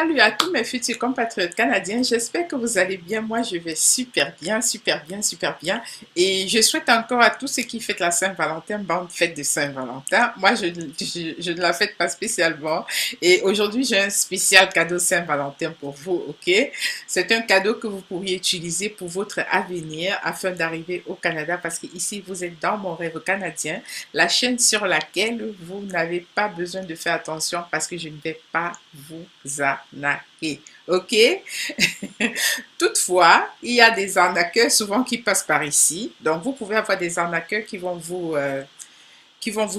Salut à tous mes futurs compatriotes canadiens, j'espère que vous allez bien. Moi, je vais super bien, super bien, super bien. Et je souhaite encore à tous ceux qui fêtent la Saint-Valentin, bonne fête de Saint-Valentin. Moi, je ne la fête pas spécialement. Et aujourd'hui, j'ai un spécial cadeau Saint-Valentin pour vous, ok? C'est un cadeau que vous pourriez utiliser pour votre avenir afin d'arriver au Canada parce que ici, vous êtes dans mon rêve canadien, la chaîne sur laquelle vous n'avez pas besoin de faire attention parce que je ne vais pas vous arnaquer. Ok? Toutefois, il y a des arnaqueurs souvent qui passent par ici. Donc, vous pouvez avoir des arnaqueurs qui vont vous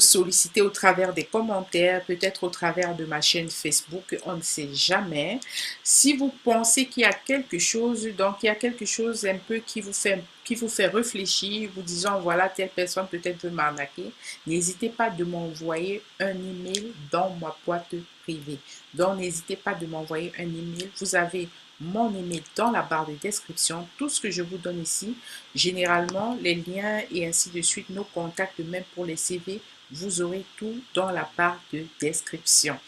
solliciter au travers des commentaires, peut-être au travers de ma chaîne Facebook, on ne sait jamais. Si vous pensez qu'il y a quelque chose, donc il y a quelque chose un peu qui vous fait réfléchir, vous disant voilà, telle personne peut-être veut m'arnaquer, n'hésitez pas de m'envoyer un email dans ma boîte privée. Donc n'hésitez pas de m'envoyer un email. Vous avez mon email dans la barre de description. Tout ce que je vous donne ici, généralement, les liens et ainsi de suite, nos contacts, même pour les CV, vous aurez tout dans la barre de description.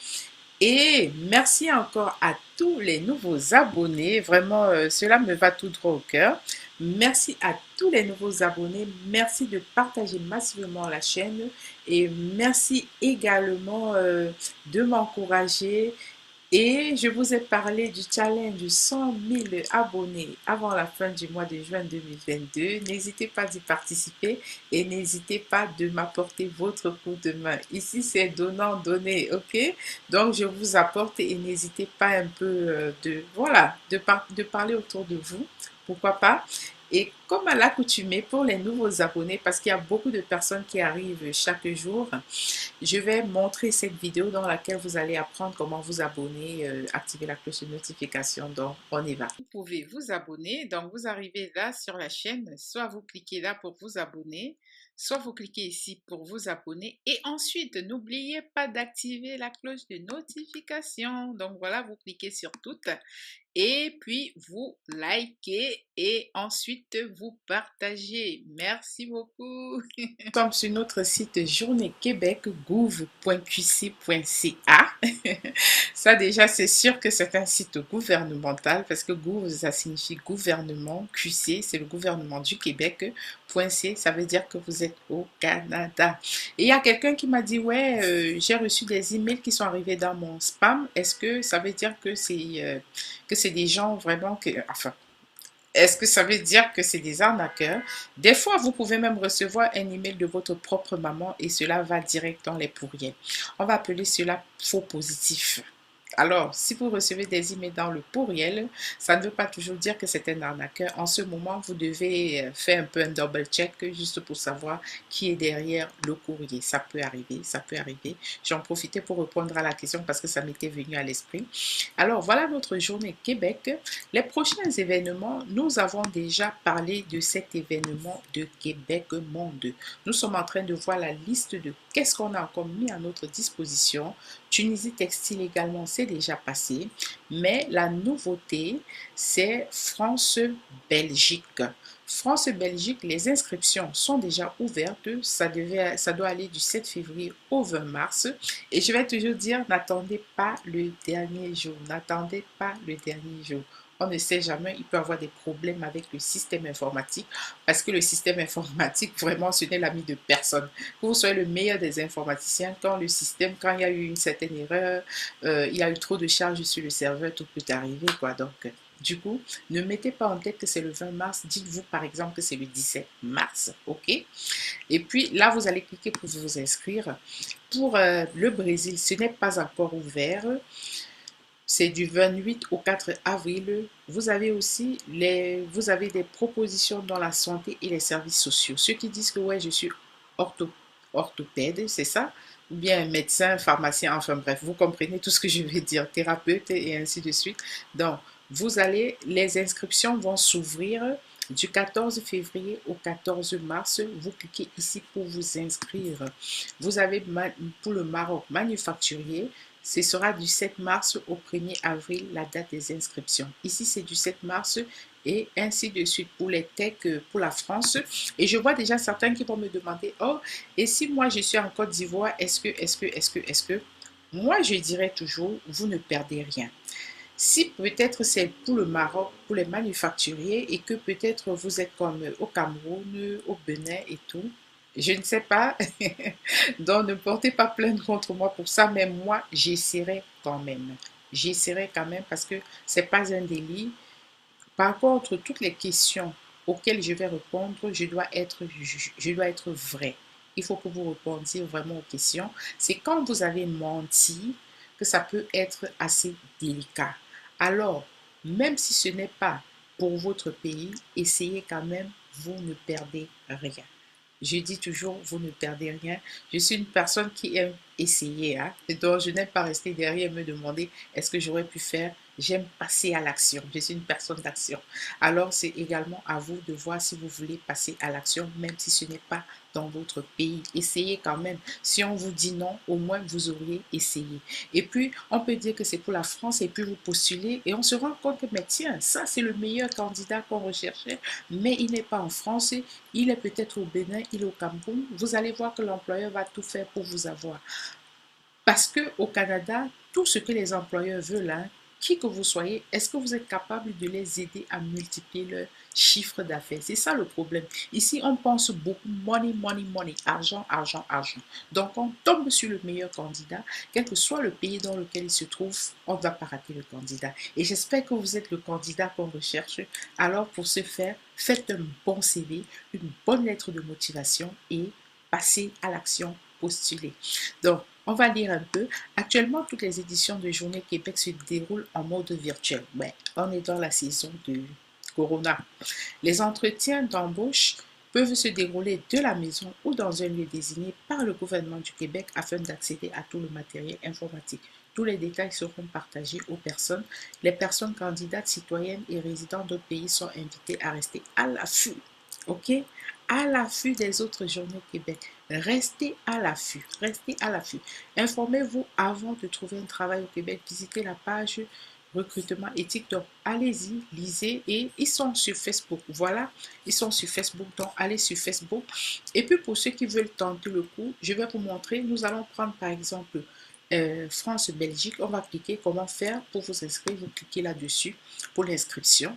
Et merci encore à tous les nouveaux abonnés. Vraiment, cela me va tout droit au cœur. Merci à tous les nouveaux abonnés. Merci de partager massivement la chaîne. Et merci également de m'encourager. Et je vous ai parlé du challenge de 100 000 abonnés avant la fin du mois de juin 2022. N'hésitez pas d'y participer et n'hésitez pas de m'apporter votre coup de main. Ici, c'est donnant-donné, ok? Donc, je vous apporte et n'hésitez pas un peu de parler autour de vous. Pourquoi pas? Et comme à l'accoutumée pour les nouveaux abonnés, parce qu'il y a beaucoup de personnes qui arrivent chaque jour, je vais montrer cette vidéo dans laquelle vous allez apprendre comment vous abonner, activer la cloche de notification. Donc, on y va. Vous pouvez vous abonner. Donc, vous arrivez là sur la chaîne. Soit vous cliquez là pour vous abonner, soit vous cliquez ici pour vous abonner. Et ensuite, n'oubliez pas d'activer la cloche de notification. Donc, voilà, vous cliquez sur toutes. Et puis, vous likez et ensuite, vous partagez. Merci beaucoup. Nous sommes sur notre site Journée Québec, gouv.qc.ca. Ça déjà, c'est sûr que c'est un site gouvernemental parce que gouv, ça signifie gouvernement. QC, c'est le gouvernement du Québec. .c, ça veut dire que vous êtes au Canada. Et il y a quelqu'un qui m'a dit, ouais, j'ai reçu des emails qui sont arrivés dans mon spam. Est-ce que ça veut dire que c'est des gens vraiment que... Enfin, est-ce que ça veut dire que c'est des arnaqueurs? Des fois, vous pouvez même recevoir un email de votre propre maman et cela va direct dans les pourriels. On va appeler cela faux positif. Alors, si vous recevez des emails dans le pourriel, ça ne veut pas toujours dire que c'est un arnaqueur. En ce moment, vous devez faire un peu un double check juste pour savoir qui est derrière le courrier. Ça peut arriver, ça peut arriver. J'en profitais pour répondre à la question parce que ça m'était venu à l'esprit. Alors, voilà notre journée Québec. Les prochains événements, nous avons déjà parlé de cet événement de Québec Monde. Nous sommes en train de voir la liste de qu'est-ce qu'on a encore mis à notre disposition. Tunisie Textile également, c'est déjà passé. Mais la nouveauté, c'est France-Belgique. France-Belgique, les inscriptions sont déjà ouvertes. Ça doit aller du 7 février au 20 mars. Et je vais toujours dire, n'attendez pas le dernier jour. N'attendez pas le dernier jour. On ne sait jamais, il peut y avoir des problèmes avec le système informatique parce que le système informatique, vraiment, ce n'est l'ami de personne. Que vous soyez le meilleur des informaticiens, quand il y a eu une certaine erreur, il y a eu trop de charges sur le serveur, tout peut arriver, quoi. Donc, du coup, ne mettez pas en tête que c'est le 20 mars. Dites-vous, par exemple, que c'est le 17 mars, ok? Et puis, là, vous allez cliquer pour vous inscrire. Pour le Brésil, ce n'est pas encore ouvert. C'est du 28 au 4 avril. Vous avez aussi des propositions dans la santé et les services sociaux. Ceux qui disent que ouais, je suis orthopède, c'est ça? Ou bien médecin, pharmacien, enfin bref, vous comprenez tout ce que je vais dire, thérapeute et ainsi de suite. Donc, les inscriptions vont s'ouvrir du 14 février au 14 mars. Vous cliquez ici pour vous inscrire. Vous avez pour le Maroc manufacturier. Ce sera du 7 mars au 1er avril la date des inscriptions. Ici, c'est du 7 mars et ainsi de suite pour les techs, pour la France. Et je vois déjà certains qui vont me demander, oh, et si moi je suis en Côte d'Ivoire, est-ce que. Moi, je dirais toujours, vous ne perdez rien. Si peut-être c'est pour le Maroc, pour les manufacturiers, et que peut-être vous êtes comme au Cameroun, au Bénin et tout, je ne sais pas. Donc ne portez pas plainte contre moi pour ça, mais moi j'essaierai quand même. J'essaierai quand même parce que c'est pas un délit. Par contre, toutes les questions auxquelles je vais répondre, je dois être vrai. Il faut que vous répondiez vraiment aux questions. C'est quand vous avez menti que ça peut être assez délicat. Alors, même si ce n'est pas pour votre pays, essayez quand même, vous ne perdez rien. Je dis toujours, vous ne perdez rien. Je suis une personne qui aime essayer, hein. Donc, je n'aime pas rester derrière et me demander est-ce que j'aurais pu faire. J'aime passer à l'action. Je suis une personne d'action. Alors, c'est également à vous de voir si vous voulez passer à l'action, même si ce n'est pas dans votre pays. Essayez quand même. Si on vous dit non, au moins vous auriez essayé. Et puis, on peut dire que c'est pour la France et puis vous postulez et on se rend compte que, mais tiens, ça, c'est le meilleur candidat qu'on recherchait, mais il n'est pas en France, il est peut-être au Bénin, il est au Cameroun. Vous allez voir que l'employeur va tout faire pour vous avoir. Parce qu'au Canada, tout ce que les employeurs veulent, hein, qui que vous soyez, est-ce que vous êtes capable de les aider à multiplier leur chiffre d'affaires? C'est ça le problème. Ici, on pense beaucoup money, money, money, argent, argent, argent. Donc, on tombe sur le meilleur candidat, quel que soit le pays dans lequel il se trouve, on ne va pas rater le candidat. Et j'espère que vous êtes le candidat qu'on recherche. Alors, pour ce faire, faites un bon CV, une bonne lettre de motivation et passez à l'action, postulez. Donc, on va lire un peu. Actuellement, toutes les éditions de Journée Québec se déroulent en mode virtuel. Ouais, on est dans la saison de Corona. Les entretiens d'embauche peuvent se dérouler de la maison ou dans un lieu désigné par le gouvernement du Québec afin d'accéder à tout le matériel informatique. Tous les détails seront partagés aux personnes. Les personnes candidates, citoyennes et résidents d'autres pays sont invitées à rester à l'affût. OK? À l'affût des autres journées Québec. Restez à l'affût. Restez à l'affût. Informez-vous avant de trouver un travail au Québec. Visitez la page recrutement éthique. Donc, allez-y, lisez et ils sont sur Facebook. Voilà, ils sont sur Facebook. Donc, allez sur Facebook. Et puis, pour ceux qui veulent tenter le coup, je vais vous montrer. Nous allons prendre par exemple France-Belgique. On va cliquer comment faire pour vous inscrire. Vous cliquez là-dessus pour l'inscription.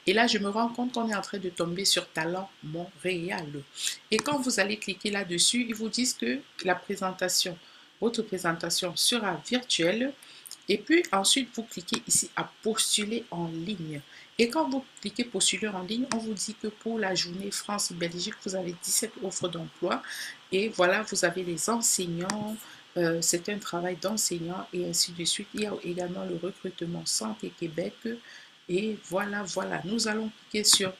Et là, je me rends compte qu'on est en train de tomber sur Talent Montréal. Et quand vous allez cliquer là-dessus, ils vous disent que la présentation, votre présentation sera virtuelle. Et puis ensuite, vous cliquez ici à postuler en ligne. Et quand vous cliquez postuler en ligne, on vous dit que pour la journée France-Belgique, vous avez 17 offres d'emploi. Et voilà, vous avez les enseignants. C'est un travail d'enseignant et ainsi de suite. Il y a également le recrutement Santé Québec. Et voilà, voilà. Nous allons cliquer sur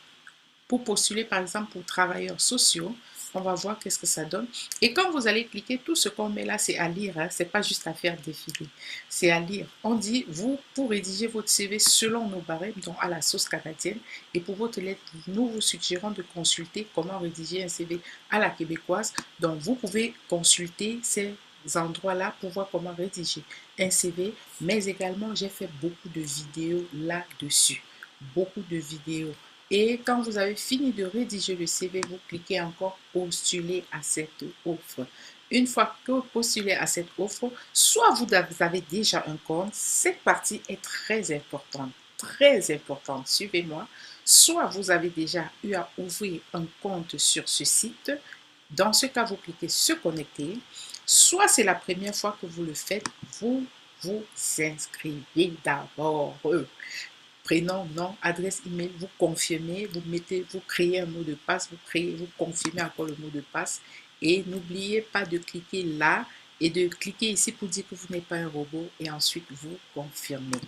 pour postuler par exemple pour travailleurs sociaux. On va voir qu'est-ce que ça donne. Et quand vous allez cliquer, tout ce qu'on met là, c'est à lire. Hein. C'est pas juste à faire défiler. C'est à lire. On dit, vous, pour rédiger votre CV selon nos barèmes, donc à la sauce canadienne, et pour votre lettre, nous vous suggérons de consulter comment rédiger un CV à la québécoise. Donc, vous pouvez consulter ces endroits-là pour voir comment rédiger un CV, mais également, j'ai fait beaucoup de vidéos là-dessus. Beaucoup de vidéos. Et quand vous avez fini de rédiger le CV, vous cliquez encore postuler à cette offre. Une fois que vous postulez à cette offre, soit vous avez déjà un compte, cette partie est très importante, très importante, suivez-moi. Soit vous avez déjà eu à ouvrir un compte sur ce site, dans ce cas, vous cliquez se connecter. Soit c'est la première fois que vous le faites, vous vous inscrivez d'abord. Prénom, nom, adresse email, vous confirmez, vous créez un mot de passe, vous confirmez encore le mot de passe et n'oubliez pas de cliquer là et de cliquer ici pour dire que vous n'êtes pas un robot et ensuite vous confirmez.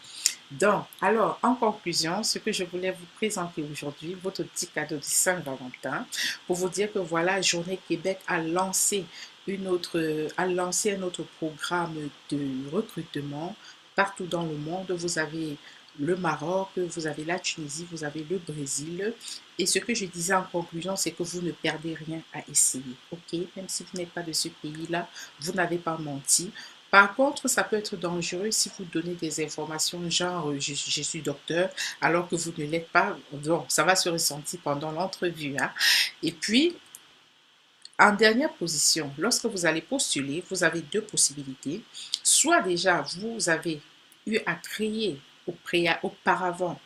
Donc, alors, en conclusion, ce que je voulais vous présenter aujourd'hui, votre petit cadeau de Saint-Valentin, pour vous dire que voilà, Journée Québec a lancé un autre programme de recrutement partout dans le monde. Vous avez le Maroc, vous avez la Tunisie, vous avez le Brésil. Et ce que je disais en conclusion, c'est que vous ne perdez rien à essayer. OK? Même si vous n'êtes pas de ce pays-là, vous n'avez pas menti. Par contre, ça peut être dangereux si vous donnez des informations genre je suis docteur alors que vous ne l'êtes pas. Donc, ça va se ressentir pendant l'entrevue. Hein? Et puis, en dernière position, lorsque vous allez postuler, vous avez deux possibilités. Soit déjà, vous avez eu à créer auparavant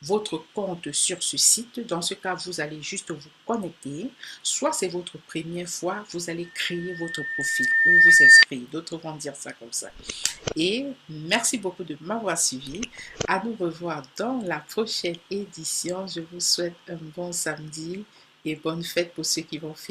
votre compte sur ce site, dans ce cas, vous allez juste vous connecter. Soit c'est votre première fois, vous allez créer votre profil ou vous inscrire. D'autres vont dire ça comme ça. Et merci beaucoup de m'avoir suivi. À nous revoir dans la prochaine édition. Je vous souhaite un bon samedi et bonne fête pour ceux qui vont faire.